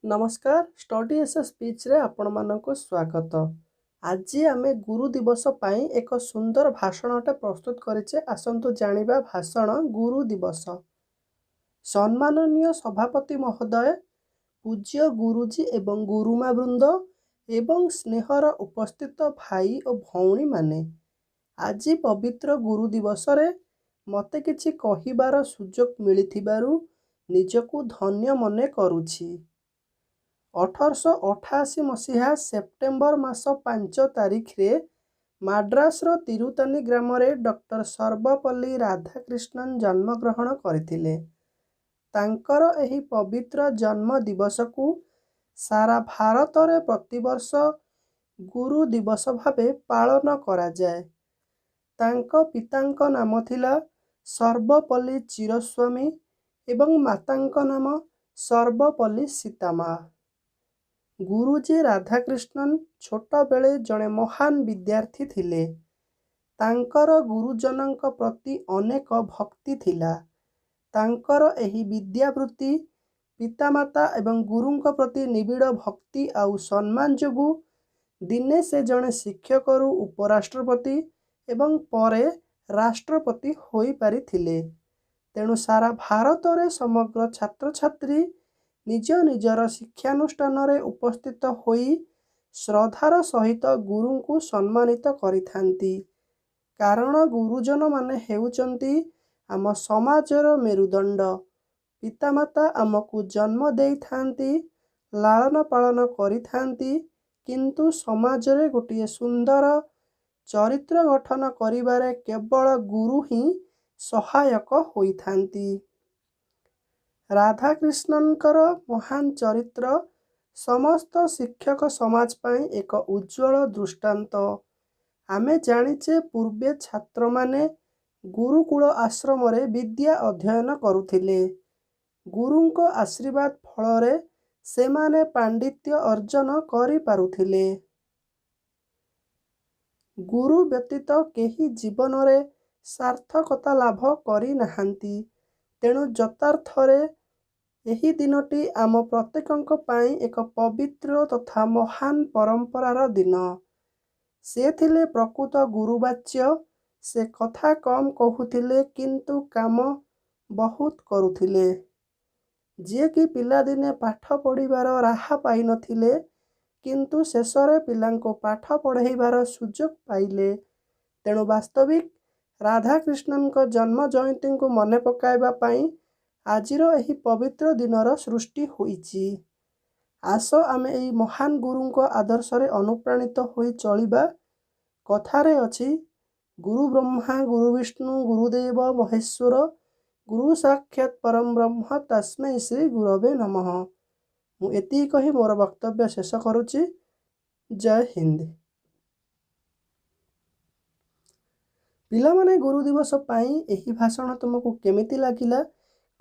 नमस्कार study S speech रे आपण मानक स्वागत। आज आम गुरु दिवस पाई एक सुंदर भाषणटे प्रस्तुत करिचे। आसंतु जानिबा भाषण गुरु दिवस। सम्माननीय सभापति महोदय, पूज्य गुरुजी एवं गुरुमा वृंद एवं स्नेहर उपस्थित भाई और भौणी माने, आज पवित्र गुरु दिवस रे मते किछि कहिबार सुजोग मिलिथिबारु निजकु धन्य मने करुछि। 1888 मसीहा सेप्टेम्बर मास 5 तारिख रे माड्रासर तिरुतानी ग्राम रे डॉक्टर सर्वपल्ली राधाकृष्णन जन्मग्रहण करथिले। तांकर एही पवित्र जन्म दिवस को सारा भारत रे प्रतिवर्ष गुरु दिवस भावे पालन करा जाए। तांको पितांक नाम थिला सर्वपल्ली चिरस्वामी एवं मातांक नाम सर्वपल्ली सीतामा। गुरुजी राधाकृष्णन छोट बेले जड़े महान विद्यार्थी थिले। तांकर गुरुजनक प्रति अनेक भक्ति थिला। तांकर एही विद्यावृत्ति पितामाता एवं गुरुंक प्रति निबिड़ भक्ति आउ सम्मान जोगु दिने से जड़े शिक्षकरू उपराष्ट्रपति एवं परे राष्ट्रपति होई पारि थिले। तेणु सारा भारत रे समग्र छात्र छात्री निज निजर शिक्षानुष्ठान रे उपस्थित होई श्रद्धार सहित गुरु को सम्मानित करिथांती। कारण गुरुजन माने हेउचंती आम समाजर मेरुदंड। पितामाता आमको जन्म देई थांती, लालन पालन करिथांती, किंतु समाज रे गोटिए सुंदर चरित्र गठन करिबारे केवल गुरु ही सहायक होई थांती। राधाकृष्णनकर महान चरित्र समस्त शिक्षक समाज पाई एक उज्ज्वल दृष्टांत। आमे जानिचे पूर्वे छात्र माने गुरुकुल आश्रम रे विद्या अध्ययन करुथिले। गुरुंको आशीर्वाद फलरे सेमाने पांडित्य अर्जन करि पारुथिले। गुरु व्यतीत केही जीवन रे सार्थकता लाभ करि नाहांती। तेणु यथार्थरे एही दिनटी आम प्रत्येकंक पाई एक पवित्र तथा महान परंपरार दिन। से थिले प्रकृत गुरुवाच्य। से कथा कम कहूथिले किंतु काम बहुत करुथिले। जे कि पिला दिने पाठ पढ़िबार राह पाई नथिले, किंतु शेषरे पिलांको पाठ पढ़ेइबार सुजोग पाइले। तेणु वास्तविक राधाकृष्णन को जन्म जयंती को मने पकाइबा पाई आजिर एही पवित्र दिनर सृष्टि होईची। आस आमे एही महान गुरु को आदर्श रे अनुप्राणित होई चलिबा। कथारे अछि, गुरु ब्रह्मा गुरु विष्णु गुरुदेव महेश्वर गुरु साक्षात परम ब्रह्म तस्मै श्री गुरवे नमः। मु एति कहि मोर वक्तव्य शेष करुछि। जय हिंद। पिला माने गुरु दिवस पाई एही भाषण तुमको केमिति लागिला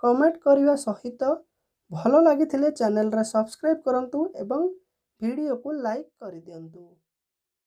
कमेंट करने सहित भल लगी चैनल रे सब्सक्राइब करंतु एवं वीडियो को लाइक कर दियंतु।